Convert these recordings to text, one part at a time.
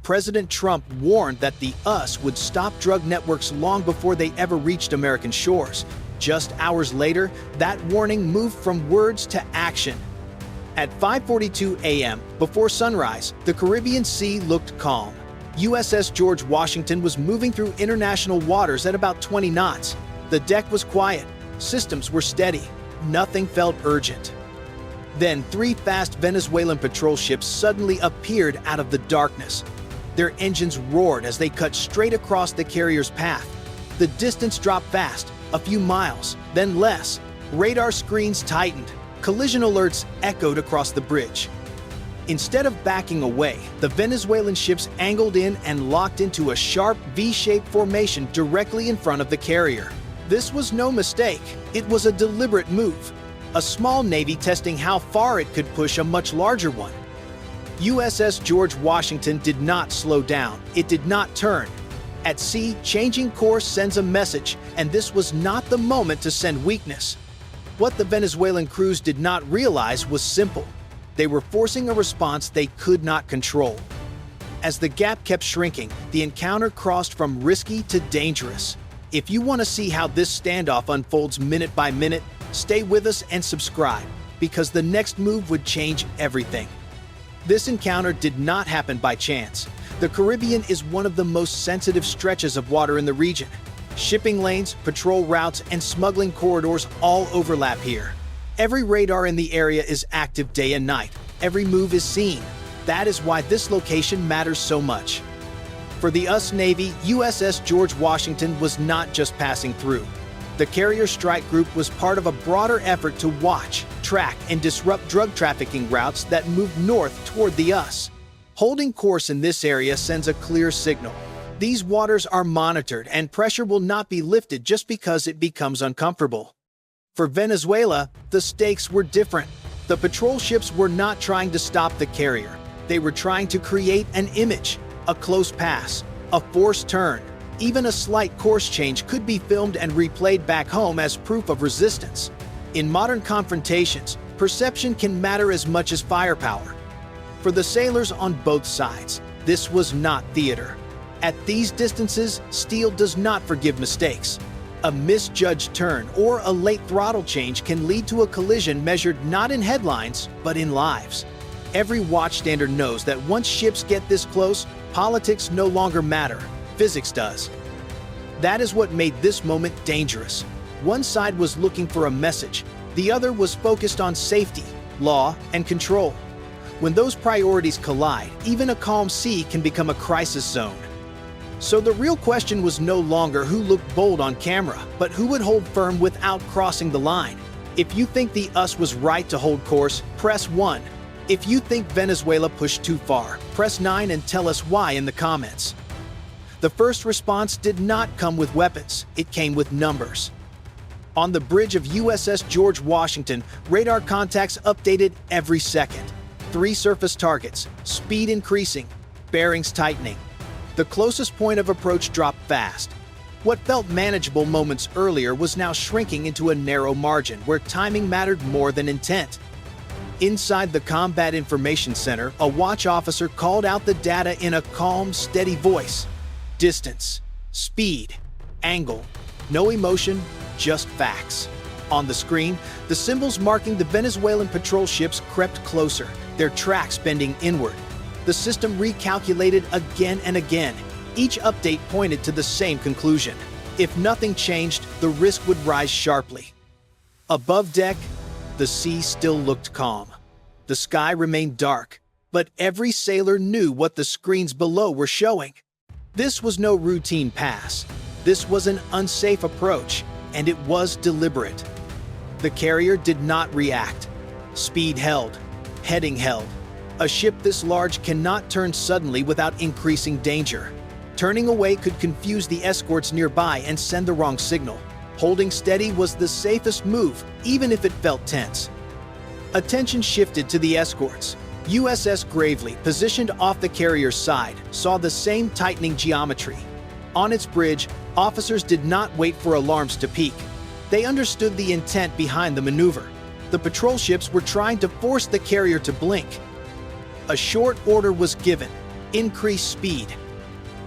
President Trump warned that the US would stop drug networks long before they ever reached American shores. Just hours later, that warning moved from words to action. At 5:42 a.m., before sunrise, the Caribbean Sea looked calm. USS George Washington was moving through international waters at about 20 knots. The deck was quiet. Systems were steady. Nothing felt urgent. Then 3 fast Venezuelan patrol ships suddenly appeared out of the darkness. Their engines roared as they cut straight across the carrier's path. The distance dropped fast, a few miles, then less. Radar screens tightened. Collision alerts echoed across the bridge. Instead of backing away, the Venezuelan ships angled in and locked into a sharp V-shaped formation directly in front of the carrier. This was no mistake. It was a deliberate move. A small navy testing how far it could push a much larger one. USS George Washington did not slow down. It did not turn. At sea, changing course sends a message, and this was not the moment to send weakness. What the Venezuelan crews did not realize was simple. They were forcing a response they could not control. As the gap kept shrinking, the encounter crossed from risky to dangerous. If you want to see how this standoff unfolds minute by minute, stay with us and subscribe, because the next move would change everything. This encounter did not happen by chance. The Caribbean is one of the most sensitive stretches of water in the region. Shipping lanes, patrol routes, and smuggling corridors all overlap here. Every radar in the area is active day and night. Every move is seen. That is why this location matters so much. For the US Navy, USS George Washington was not just passing through. The Carrier Strike Group was part of a broader effort to watch, track, and disrupt drug trafficking routes that moved north toward the US. Holding course in this area sends a clear signal. These waters are monitored, and pressure will not be lifted just because it becomes uncomfortable. For Venezuela, the stakes were different. The patrol ships were not trying to stop the carrier. They were trying to create an image, a close pass, a forced turn. Even a slight course change could be filmed and replayed back home as proof of resistance. In modern confrontations, perception can matter as much as firepower. For the sailors on both sides, this was not theater. At these distances, steel does not forgive mistakes. A misjudged turn or a late throttle change can lead to a collision measured not in headlines, but in lives. Every watchstander knows that once ships get this close, politics no longer matter. Physics does. That is what made this moment dangerous. One side was looking for a message. The other was focused on safety, law, and control. When those priorities collide, even a calm sea can become a crisis zone. So the real question was no longer who looked bold on camera, but who would hold firm without crossing the line. If you think the US was right to hold course, press 1. If you think Venezuela pushed too far, press 9 and tell us why in the comments. The first response did not come with weapons, it came with numbers. On the bridge of USS George Washington, radar contacts updated every second. 3 surface targets, speed increasing, bearings tightening. The closest point of approach dropped fast. What felt manageable moments earlier was now shrinking into a narrow margin where timing mattered more than intent. Inside the Combat Information Center, a watch officer called out the data in a calm, steady voice. Distance, speed, angle, no emotion, just facts. On the screen, the symbols marking the Venezuelan patrol ships crept closer, their tracks bending inward. The system recalculated again and again. Each update pointed to the same conclusion. If nothing changed, the risk would rise sharply. Above deck, the sea still looked calm. The sky remained dark, but every sailor knew what the screens below were showing. This was no routine pass. This was an unsafe approach, and it was deliberate. The carrier did not react. Speed held. Heading held. A ship this large cannot turn suddenly without increasing danger. Turning away could confuse the escorts nearby and send the wrong signal. Holding steady was the safest move, even if it felt tense. Attention shifted to the escorts. USS Gravely, positioned off the carrier's side, saw the same tightening geometry. On its bridge, officers did not wait for alarms to peak. They understood the intent behind the maneuver. The patrol ships were trying to force the carrier to blink. A short order was given. Increase speed.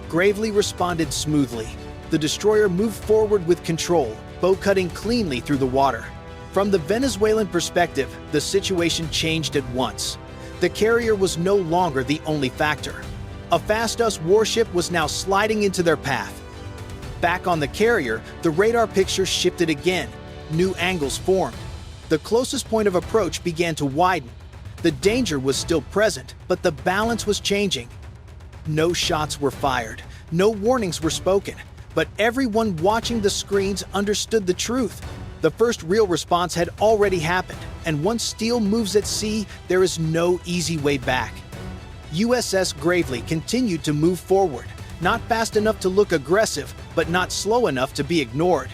Gravely responded smoothly. The destroyer moved forward with control, bow cutting cleanly through the water. From the Venezuelan perspective, the situation changed at once. The carrier was no longer the only factor. A fast-us warship was now sliding into their path. Back on the carrier, the radar picture shifted again. New angles formed. The closest point of approach began to widen. The danger was still present, but the balance was changing. No shots were fired, no warnings were spoken, but everyone watching the screens understood the truth. The first real response had already happened, and once steel moves at sea, there is no easy way back. USS Gravely continued to move forward, not fast enough to look aggressive, but not slow enough to be ignored.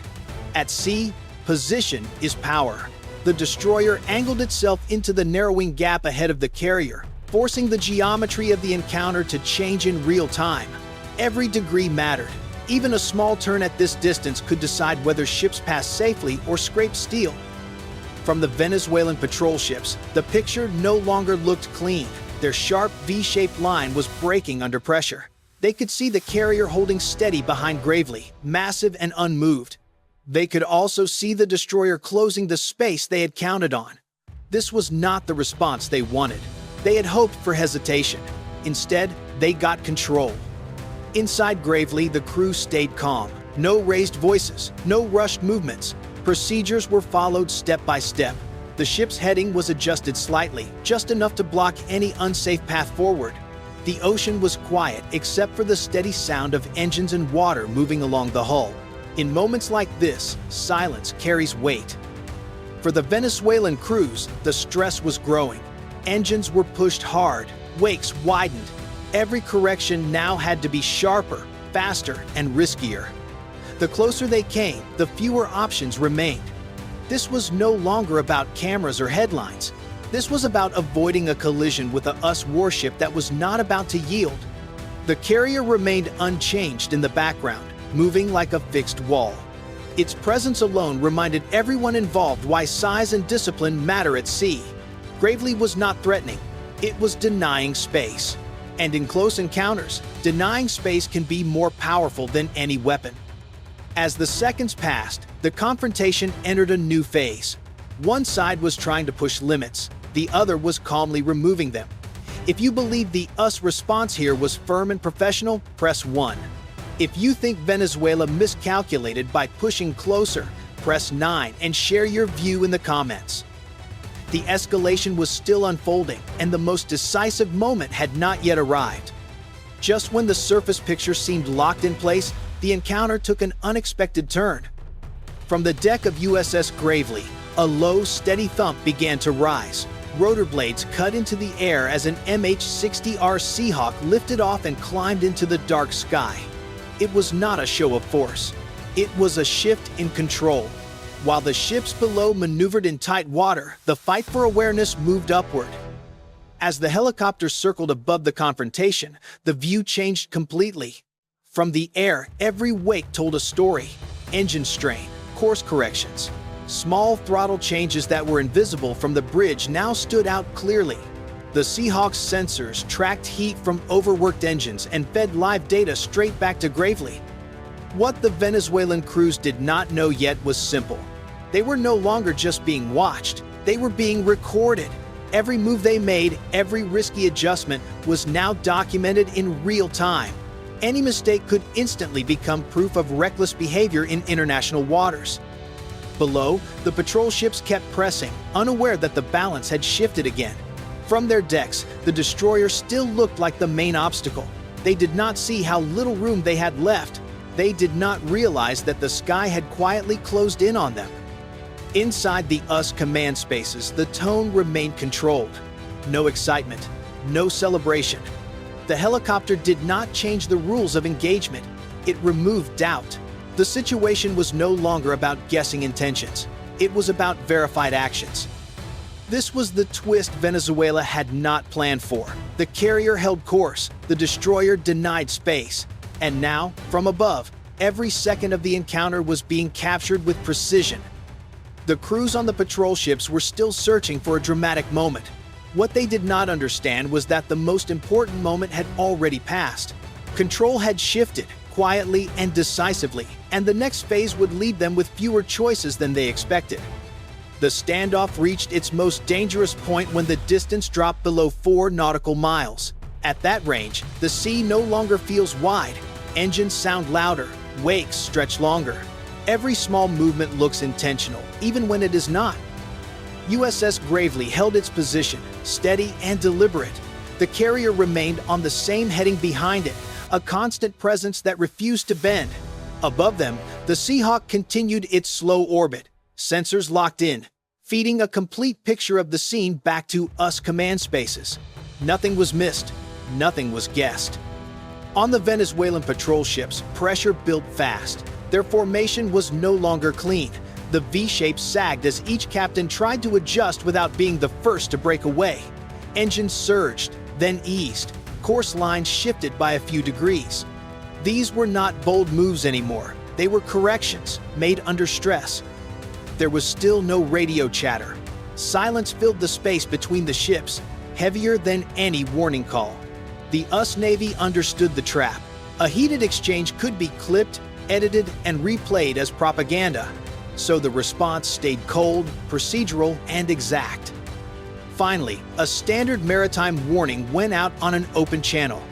At sea, position is power. The destroyer angled itself into the narrowing gap ahead of the carrier, forcing the geometry of the encounter to change in real time. Every degree mattered. Even a small turn at this distance could decide whether ships passed safely or scraped steel. From the Venezuelan patrol ships, the picture no longer looked clean. Their sharp V-shaped line was breaking under pressure. They could see the carrier holding steady behind Gravely, massive and unmoved. They could also see the destroyer closing the space they had counted on. This was not the response they wanted. They had hoped for hesitation. Instead, they got control. Inside Gravely, the crew stayed calm. No raised voices, no rushed movements. Procedures were followed step by step. The ship's heading was adjusted slightly, just enough to block any unsafe path forward. The ocean was quiet except for the steady sound of engines and water moving along the hull. In moments like this, silence carries weight. For the Venezuelan crews, the stress was growing. Engines were pushed hard, wakes widened. Every correction now had to be sharper, faster, and riskier. The closer they came, the fewer options remained. This was no longer about cameras or headlines. This was about avoiding a collision with a US warship that was not about to yield. The carrier remained unchanged in the background, moving like a fixed wall. Its presence alone reminded everyone involved why size and discipline matter at sea. Gravely was not threatening, it was denying space. And in close encounters, denying space can be more powerful than any weapon. As the seconds passed, the confrontation entered a new phase. One side was trying to push limits, the other was calmly removing them. If you believe the US response here was firm and professional, press 1. If you think Venezuela miscalculated by pushing closer, press 9 and share your view in the comments. The escalation was still unfolding, and the most decisive moment had not yet arrived. Just when the surface picture seemed locked in place, the encounter took an unexpected turn. From the deck of USS Gravely, a low, steady thump began to rise. Rotor blades cut into the air as an MH-60R Seahawk lifted off and climbed into the dark sky. It was not a show of force. It was a shift in control. While the ships below maneuvered in tight water, the fight for awareness moved upward. As the helicopter circled above the confrontation, the view changed completely. From the air, every wake told a story. Engine strain, course corrections. Small throttle changes that were invisible from the bridge now stood out clearly. The Seahawk's sensors tracked heat from overworked engines and fed live data straight back to Gravely. What the Venezuelan crews did not know yet was simple. They were no longer just being watched, they were being recorded. Every move they made, every risky adjustment was now documented in real time. Any mistake could instantly become proof of reckless behavior in international waters. Below, the patrol ships kept pressing, unaware that the balance had shifted again. From their decks, the destroyer still looked like the main obstacle. They did not see how little room they had left. They did not realize that the sky had quietly closed in on them. Inside the US command spaces, the tone remained controlled. No excitement, no celebration. The helicopter did not change the rules of engagement. It removed doubt. The situation was no longer about guessing intentions. It was about verified actions. This was the twist Venezuela had not planned for. The carrier held course, the destroyer denied space. And now, from above, every second of the encounter was being captured with precision. The crews on the patrol ships were still searching for a dramatic moment. What they did not understand was that the most important moment had already passed. Control had shifted, quietly and decisively, and the next phase would leave them with fewer choices than they expected. The standoff reached its most dangerous point when the distance dropped below 4 nautical miles. At that range, the sea no longer feels wide. Engines sound louder, wakes stretch longer. Every small movement looks intentional, even when it is not. USS Gravely held its position, steady and deliberate. The carrier remained on the same heading behind it, a constant presence that refused to bend. Above them, the Seahawk continued its slow orbit, sensors locked in, feeding a complete picture of the scene back to us command spaces. Nothing was missed, nothing was guessed. On the Venezuelan patrol ships, pressure built fast. Their formation was no longer clean. The V-shape sagged as each captain tried to adjust without being the first to break away. Engines surged, then eased. Course lines shifted by a few degrees. These were not bold moves anymore. They were corrections, made under stress. There was still no radio chatter. Silence filled the space between the ships, heavier than any warning call. The US Navy understood the trap. A heated exchange could be clipped, edited, and replayed as propaganda. So the response stayed cold, procedural, and exact. Finally, a standard maritime warning went out on an open channel.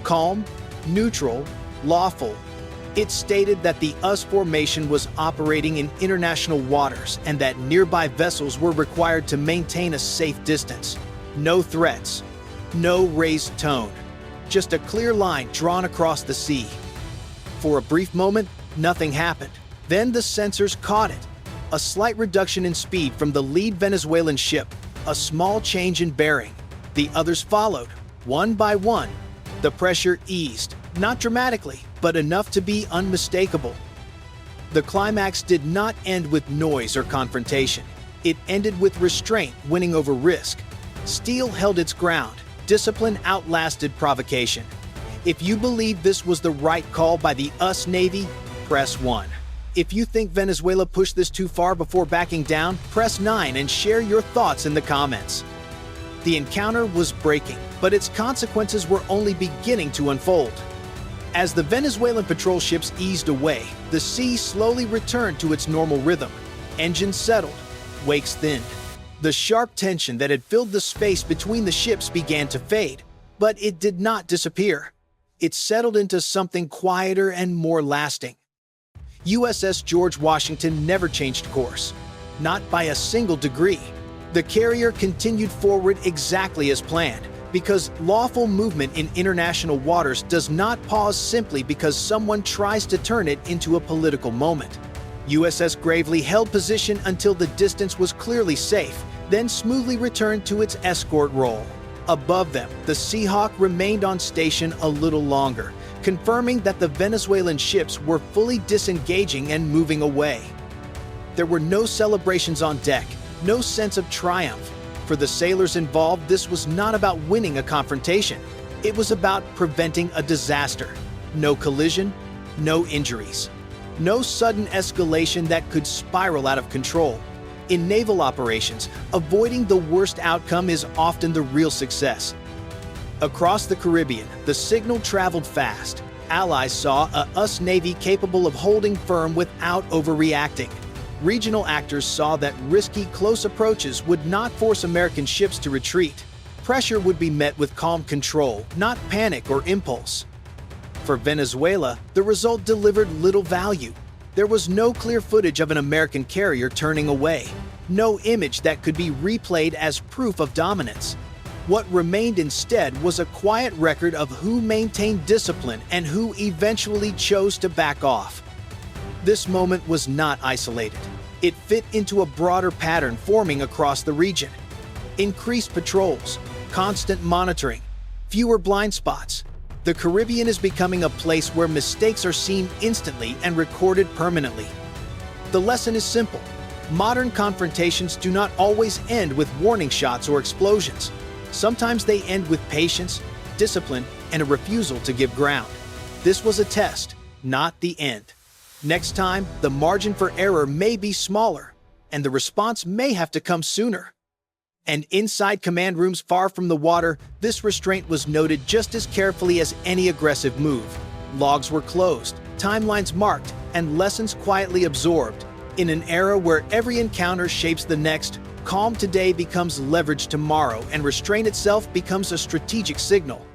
Calm, neutral, lawful. It stated that the US formation was operating in international waters and that nearby vessels were required to maintain a safe distance. No threats, no raised tone, just a clear line drawn across the sea. For a brief moment, nothing happened. Then the sensors caught it. A slight reduction in speed from the lead Venezuelan ship, a small change in bearing. The others followed, one by one. The pressure eased, not dramatically, but enough to be unmistakable. The climax did not end with noise or confrontation. It ended with restraint winning over risk. Steel held its ground. Discipline outlasted provocation. If you believe this was the right call by the US Navy, press 1. If you think Venezuela pushed this too far before backing down, press 9 and share your thoughts in the comments. The encounter was breaking, but its consequences were only beginning to unfold. As the Venezuelan patrol ships eased away, the sea slowly returned to its normal rhythm. Engines settled, wakes thinned. The sharp tension that had filled the space between the ships began to fade, but it did not disappear. It settled into something quieter and more lasting. USS George Washington never changed course, not by a single degree. The carrier continued forward exactly as planned, because lawful movement in international waters does not pause simply because someone tries to turn it into a political moment. USS Gravely held position until the distance was clearly safe, then smoothly returned to its escort role. Above them, the Seahawk remained on station a little longer, confirming that the Venezuelan ships were fully disengaging and moving away. There were no celebrations on deck, no sense of triumph. For the sailors involved, this was not about winning a confrontation. It was about preventing a disaster. No collision, no injuries. No sudden escalation that could spiral out of control. In naval operations, avoiding the worst outcome is often the real success. Across the Caribbean, the signal traveled fast. Allies saw a US Navy capable of holding firm without overreacting. Regional actors saw that risky close approaches would not force American ships to retreat. Pressure would be met with calm control, not panic or impulse. For Venezuela, the result delivered little value. There was no clear footage of an American carrier turning away, no image that could be replayed as proof of dominance. What remained instead was a quiet record of who maintained discipline and who eventually chose to back off. This moment was not isolated. It fit into a broader pattern forming across the region. Increased patrols, constant monitoring, fewer blind spots. The Caribbean is becoming a place where mistakes are seen instantly and recorded permanently. The lesson is simple. Modern confrontations do not always end with warning shots or explosions. Sometimes they end with patience, discipline, and a refusal to give ground. This was a test, not the end. Next time, the margin for error may be smaller, and the response may have to come sooner. And inside command rooms far from the water, this restraint was noted just as carefully as any aggressive move. Logs were closed, timelines marked, and lessons quietly absorbed. In an era where every encounter shapes the next, calm today becomes leverage tomorrow, and restraint itself becomes a strategic signal.